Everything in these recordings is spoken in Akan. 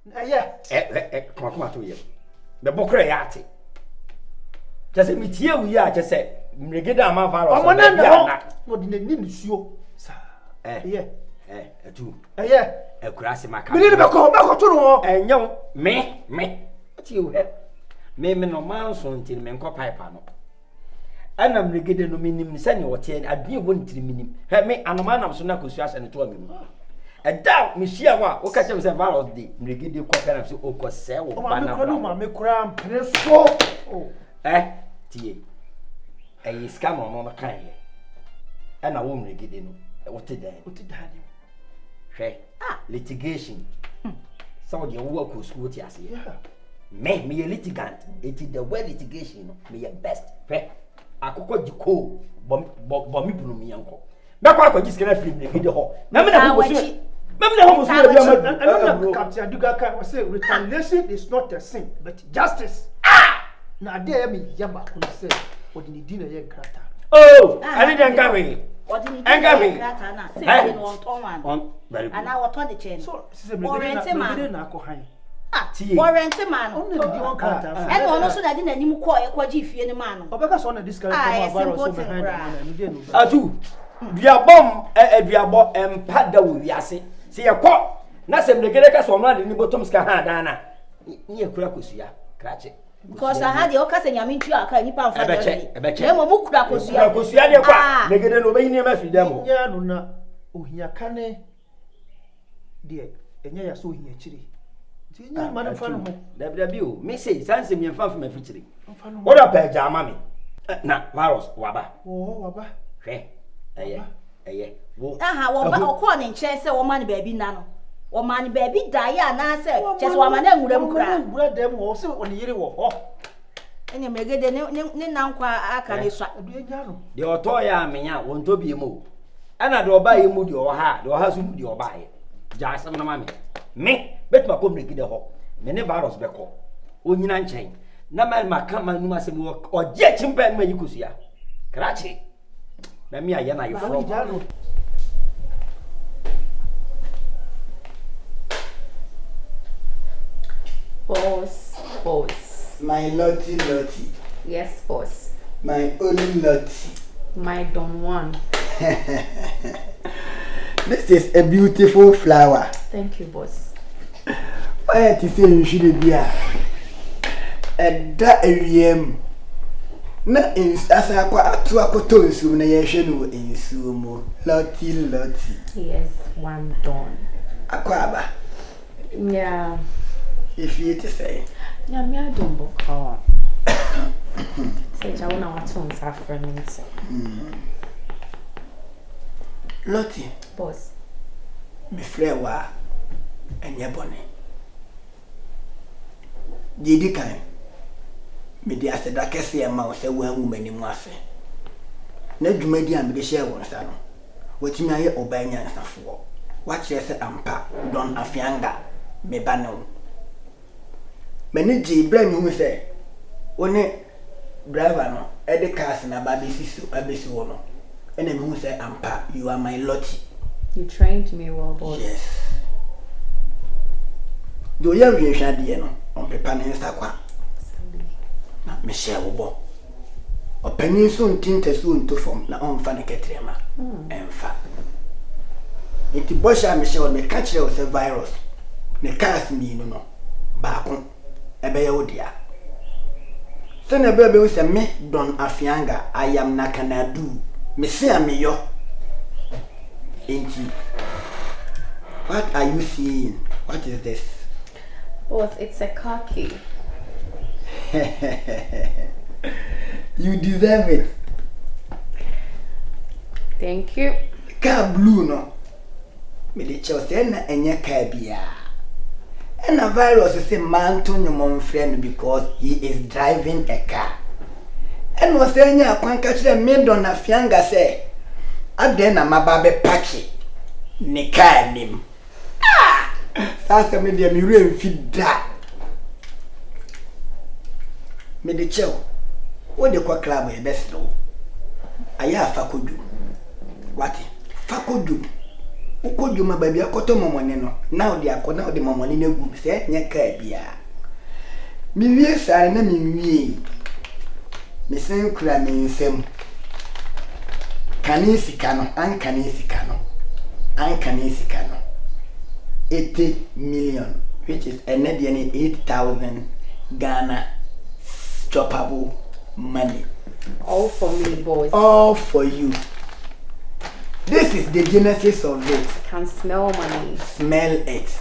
Come to you. The Bokre Yati. Just a meteor, we are just say, Mregida Mavaro. I'm one what in the Ninsio, sir. A two. A grassy maca. We never call back to and young me. What you have? Me no mouse on till men call pipano. And I'm regarding no minimum, send your 10, I didn't want to minimum. Have me and a man of Sunakus and 12 minutes. A doubt, Monsieur, what catch him several day, Brigadier Cocker and so Oco sell, or me cram, oh, T. A scam on a kind. And I won't get in. What did I? Litigation. Some of your work was good, yes. Make me a litigant. It is the well litigation, me a best. I could call you cool, bomb me uncle. Back I just get a film in the hall. Captain Dugaka was say retaliation is not a sin, but justice. Now dare me Yamba who said what did dinner yen crata. Oh, I didn't carry. What did you crata? Say on and I was on the chain. So warranty man. Warranty man. Only the one crata. And also that didn't even call a quadrifi any man. Or because on a discount I do. We are bomb and padda with Yassi. See a cop. Nothing the Grekas or not in the bottom scahadana. Near Krakusia, catch it. Because I had your cousin Yamintua, can you pound for a betcha? Krakusia, they get an obeying every demo. Yanuna, oh, here can dear, and ya so here chili. Madam Fan, W. Missy, Sansi, and fan from a future. What up, Jammy? Now, Varos, Waba. Oh, Waba. What calling chess or money baby nano? Or money baby Diana said, just one man would have read them also when you were. And you may get the name now. I can swap the Otoya Mia won't to be moved. And I do buy you mood your heart, or husband your buy. Just some money. Me, bet my public in the hall. Many barrels beco. Union chain. No man ma come and must work or jet him back when you could see her. Cratchy. Let me ayana you from. Boss. My Lottie. Yes, boss. My only Lottie. My Don Juan. This is a beautiful flower. Thank you, boss. Why to say you should be here? And that na asa kwa atu akoto nsu na ye hwe no ensu mo Lottie. Yes, one Don. Akwa aba. Yeah. If you to say. Yeah, me I don't book. Say I wanna watch on saffron. Lottie. Boss. Me frewa enye bone. Didi kan. Me di aseda kese e ma o se wa hu mani mu afe. Na dwumadi a me de share won sa no. Watimi aye obanya nsafo. Wa kire se ampa don afianga me ba no. Mani ji Ibrahim hu se one driver no e de cars na ba abesi wo no. Ene me hu se ampa you are my Lottie. You trained me well, boss. Yes. Do you have your no on paper na insta kwa. Na me share wo bo. Opani so ntinte so nto form na on fa ne ketrema. Emfa. Iti bosha me share me catch le o se virus. Ne cars ni no ba ko ebe ya odia. Se na be we se me Don Afianga I am na Canadu. Me say am yo. Inti. What are you seeing? What is this? Boss, it's a car key. You deserve it. Thank you. Car blue no. Me de Chelsea na enye car bia. And a virus is a man to your friend because he is driving a car. And was saying a quan catch the men Don Afianga say. Then I'm about to patch it. Nika nim. Sasa me de mi re fit that. Me de chew. What the kwa club e best no. Aya fakodu. What? Fakodu. uko juma baby akoto momone no now de akona de momone na gu se nya ka bia mi wie sare na mi wie mi sen kura mi nsem kanisika no an kanisika no 80 million which is another 8,000 Ghana choppable money. All for me, boss. All for you. This is the genesis of it. I can smell money. Smell it.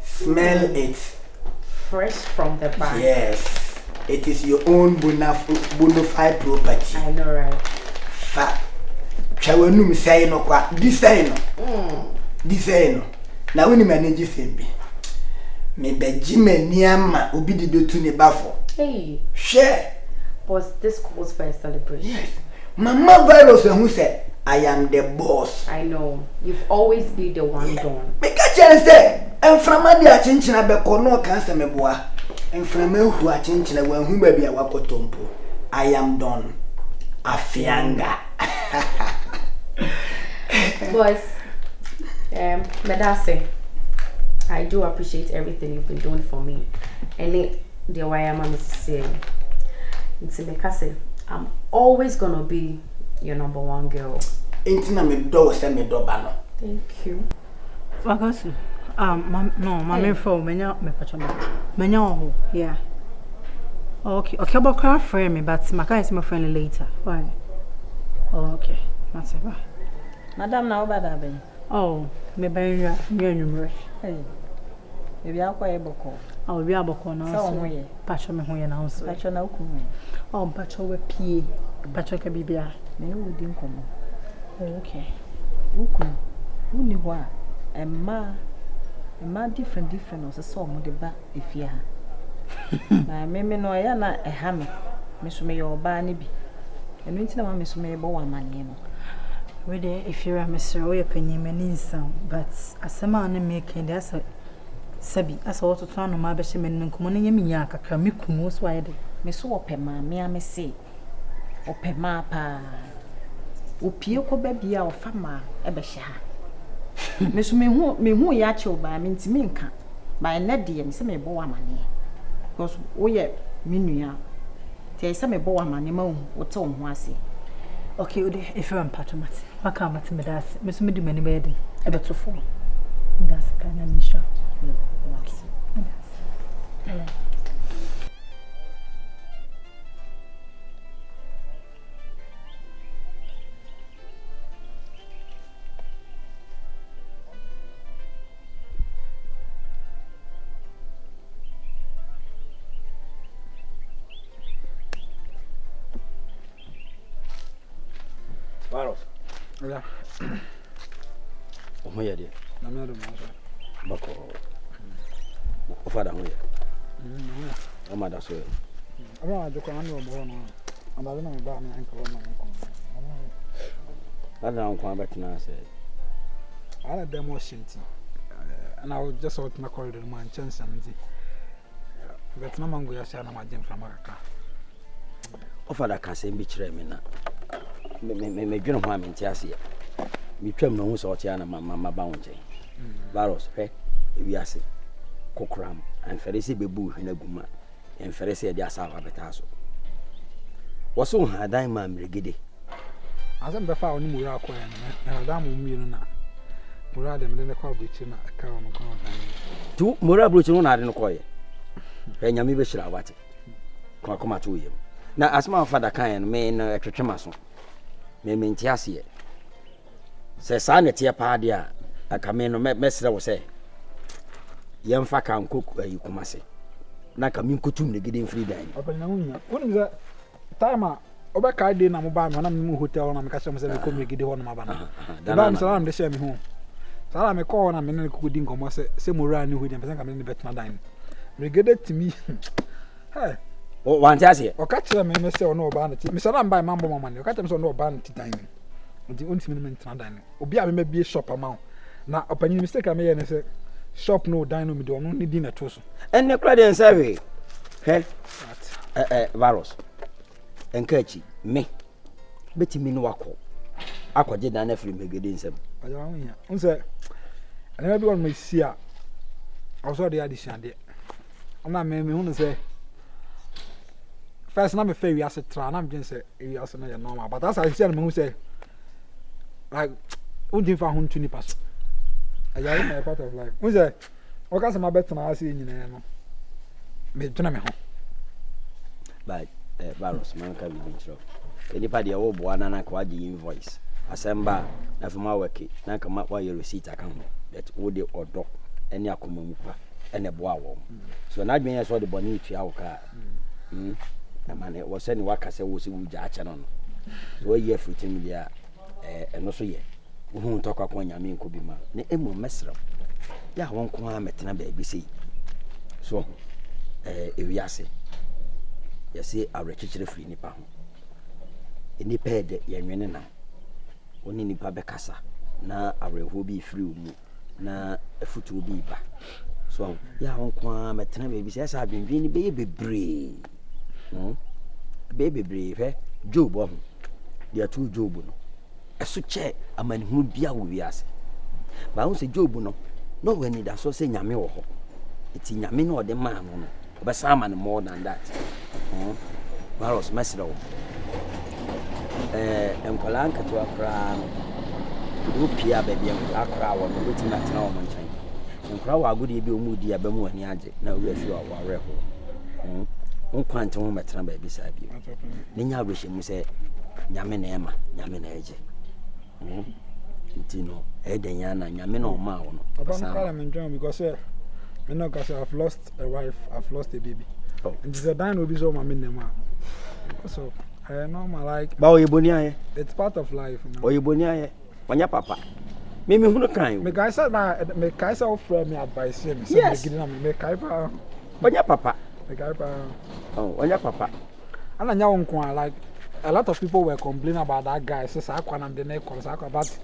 Smell it. Fresh from the bank. Yes. It is your own bona fide property. I know, right? Fa. Chawanum say no kwa. Design. Design. Na woni manage sembi. Me beji niama obi de do to ne bafo. Hey. Share. Boss, this calls for a celebration. Yes. Mama virus who said I am the boss. I know. You've always been the one done. Make a chance there. And from my dear chinchina beko no cancer me boa. And from me who are chinchina when who may be a wakotompo. I am done. Afianga. Boss, Medase, I do appreciate everything you've been doing for me. And the way I'm saying, it's Mekase, I'm always gonna be your number one girl. Intina me do se me do bano. Thank you. Wagasu. No, my phone, menya me pacho menya ho. Yeah. Okay, but cry for me, but my can see my friend later. Why? Oh, okay. That's it. Bye. Madam, now bad be. Oh, me buy you numero. Hey. Maybe akwa eboko. Oh, we aboko na. So ho ye. Pacho me ho ye na so. Pacho na uku me. Oh, pacho we pie. Pacho ka bibia. Me wo di nkomo. Oh, okay. Uku. Uni ho a emma different no so mo de ba efia ha. Na me no ya na eha me so me yo ba na bi. Enu nti na ma me so me bo wa mane no. We there if you're a Mr. We penny many some, but as a man and making there's a sabi as also to no ma be she men nkomo na nyame nya kakra me kumu so ayede. Me so opema me am say opema pa. Opie ko ba bia ofa ma e be hye ha. Me so me hu ya che oba me ntimi nka. Ba na de me se me bo wa mane. Because wo ye me nua. Ti se me bo wa mane ma wo te wo ho ase. Okay, if you're patromat, what come at me that's Miss Midi many bedding, a better form. That's a kind of mission. Varos. Yeah. Oh, yeah, dear. I'm not a man. Bako. O father, oh, yeah. Oh, my, that's it. I don't know. I'm not going to buy my uncle. I don't come back now, said. I had them was shinty. And I was just out in the corridor, man, chance and easy. But no man will share my gym from America. O father can say, be tremina. Me dwene ho amenti ase ya me twam no hu so otia na mama ba wonje Varos he ewi ase kokram anferese bebu hwena guma enferese ya di asawa beta so wo so hadan ma mregede Azam be fa oni mura akwa ya na adam mu mienu na mura dem de kwa buchi na aka on kwa dan tu mura buchi no na ade no koye he nyame be hira wate kwa koma to yem na asma fada kan no me no etwetwema so me mentiase se sa ne tie pa de a aka me no mesre wo se yemfa kan koku ayi kumase na ka min kutum ne gidi free dan opanya hunya woni za time oba ka de na mo ba me na me hotel na me ka se mo se me ko me gidi ho na ma ba na de ba me salam de share me ho sala me ko na me ne ko di nkomo se mo ra ni ho di pesa ka me ne betna dan me gede timi hey o wantiase o ka kire me se ono oba na ti me salam ba mambo mama ne o ka teme se ono oba na ti dan nti oni timi me ntna dan obi a me bie shop ama na opanya mistake am ye ne se shop no dan no me de ono ni di na to so en ne kra de nsawe he Varos enkachi me betimi no wako akwaje dan na free megede nsem aja ho ya unse ana bi on me sia also the addition de ona me hu say first na me fair we ase tra na me just say we ase na normal but as I say me hu say like undin fa hu ntuni paso aja is my part of life unse o ka se ma betna ase nyina no me dwena me ho but Barros man ka bi ntro enipa de wo boa na ka wage invoice asemba na fuma wake na ka ma wa receipt aka ho that wo de odo eni akoma mu pa ene boa wo so na adwen so de boni tua wo ka na mane wo se ni waka se wo se wu ja acha no so ye fruitin dia eno so ye wo hu ntokwa kwa nyame nko bi ma ne emu mesra ya won ko ha metena ba bi sei so ewiase yesi awrechichire free nipa ho enipa de yenwene na oni nipa bekasa na awreho bi free mu na afutu bi ba so ya honkwa metena be bi sesa adwendwen ni be bebre be bebre fe job ho dia tu job no eso che amanhu bia wo wiase ba ho se job no no weni da so se nyame wo ho eti nyame no de ma no obesa man more than that Barros mesro enkola nketo akra no pia ba bia akra wo no betima tena wo manchan enkra wa agudi bi omudi abamu ani age na we afi wa ware ho nkwante ho metena ba bi sa bi ne nya abrohye mu se nyame na ema nyame na eje ntino edenya na nyame na o ma wo no I'm enjoying because me know cause I've lost a wife, I've lost a baby. Oh. And this a dying will be so my name. So I know my like ba oyebonia it's part of life, you know. Oyebonia wanya papa. Me hunu kan. Me guys said me guys offer me advice me say me giving me kai pa. Wanya papa. Me kai pa. Oh, wanya papa. And anya won like a lot of people were complaining about that guy. So say akwa na de na call say akwa but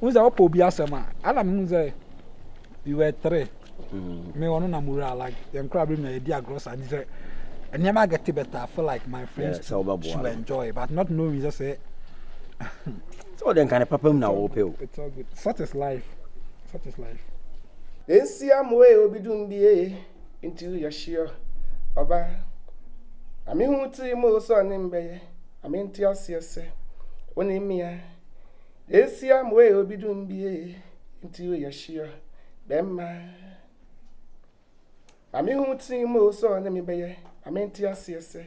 we say opo bi asema. Ala me say we were three. Me one na mura like them crab bring me a gross and say and never get better. I feel like my friends should enjoy but not knowing just say so then kind of papa na wo pe o it's all good. Such is life. Such is life. Ensiam we obi dum bie into your share oba ami hu ti mo so ni mbeye ami nti asiese woni mia ensiam we obi dum bie into your share bemma ami hu ti mo so ni mbeye ami nti asiese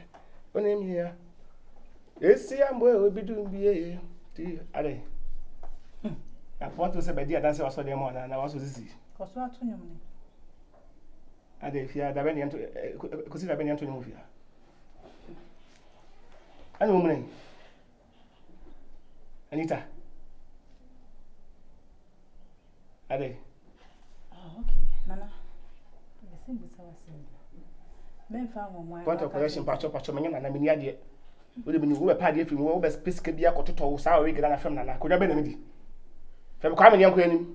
woni mia ensiam we obi dum bie ti are I want to say by the dance was so dem on and I was so easy. Koso atonyom ni. Ade if ya da ben yanto kosi da ben yanto nyum fia. Ani mo mun. Anita. Ade. Oh okay. Nana. The same be sawa same. Men fa mo mo. Point of correction pacho menya na meni ade. We de meni wo be pa ade fi wo be space ka bia kototo wo sa we gida na fam nana. Ko da ben na medi. Fem kwa me nyanko yanim.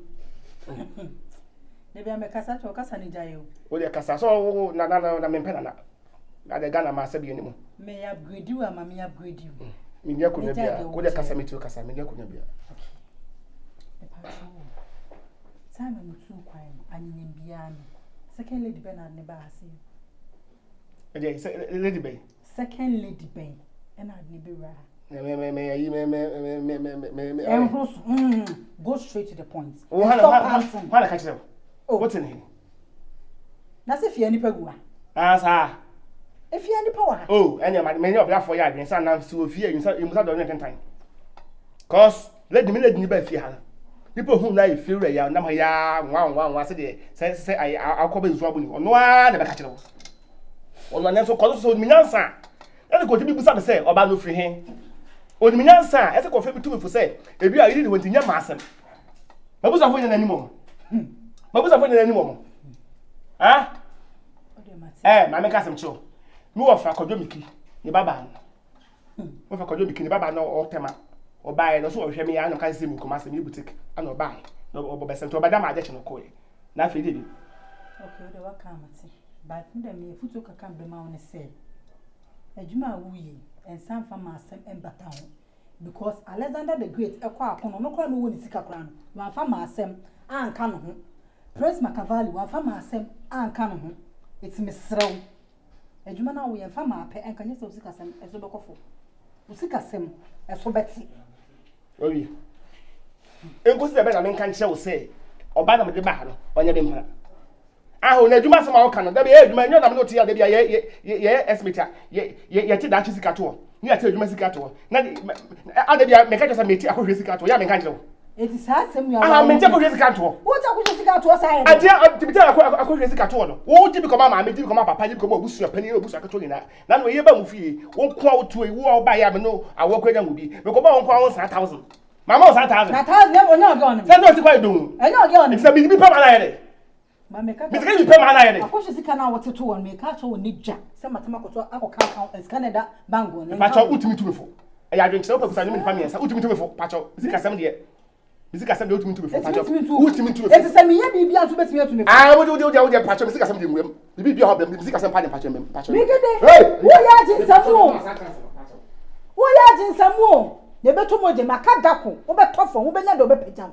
Ne bia me kasa to kasa ni jayo. Wo de kasa so na me pena na. Na de Ghana ma sabi yanim. Me upgrade you ama me upgrade you. Me nya ko na bia. Ko de kasa me tu kasa me nya ko na bia. Time me tu kwan anyim bia no. Second lady Bernard ne ba ase. Ade lady bay. Second lady Ben Bernard ne be ra. Go straight to the point. Oh, Hannah catch them. Oh, what's in here? That's if you any pegua. Sir. If you any power. Oh, and your many of that for you, and son, I'm so fear you must have done it in time. Cause let me be fear. People who like feel ya, number ya, one, say, I'll call you trouble. No one never catch them. On my name, so close to me, answer. Let go to be beside say, or no free him. O mi nyansa ese ko fe bitu me fo say e bi a yiri de wonti nya masem mabusa fo nya animo mabusa fo nya animo ha ma me kasem cho mi wo fa kodwo miki ni baba wo fa kodwo miki ni baba na o tema o bae no so o hwe me ya no kan se mi kuma se mi boutique ana o bae no o be sento obada ma je che no ko ye na fe de bi okay o de wa ka mate but ndem me futu kaka be ma won say adwuma wuyi ensan fa ma asem embata ho because Alexander the Great ekwa akono no kwa no woni sika kra no wa fa ma asem anka no ho Prince Machiavelli wa fa ma asem anka no ho eti mesrew adwuma na wo ye fa ma pe enka nyese sika asem eso bekofo sika asem eso beti obi enkosi de be na menka nche wo se oba na me de ba ha no onye be mpa aho na adwuma asem a wo ka no da be adwuma nyo na me no te ya da bia ye esmita ye ti da chi sika to ni ati adwuma sika to na ada bia me ka just meti akohwe sika to ya me ka nche wo eti sa asem ya ah me je akohwe sika to wo ta akohwe sika to sa ye ati tibita akohwe sika to no wo ti bi ko mama me ti bi ko mama papa ti bi ko mo busu apani obusu akato nyina na no ye ba mu fie wo kwa wo to wo oba ya me no awo kwanya mu bi me ko ba wo kwa wo 1000 mama wo 1000 na 1000 ne onye oge onu se no ti kwa edun enye oge onu se bi pa ma na ye ma me ka mi se bi pa ma na ye akohwe sika na wote to won me ka cho woni dwa se matema koto akoka account Canada bango ne pacho utimi tumefo e ya dwen kire o pekusa ni me pa me sa utimi tumefo pacho sika sem de Misika sem de utimi tumefo pacho utimi tumefo eti se me ye bibia so betimi atumefo ah wo pacho misika sem de ngwem bibia ho bem misika sem pa de pacho mem pacho bigede hey wo ya jinsamu wo ya jinsamu ne beto moje makadako wo betofo wo benya do bepejam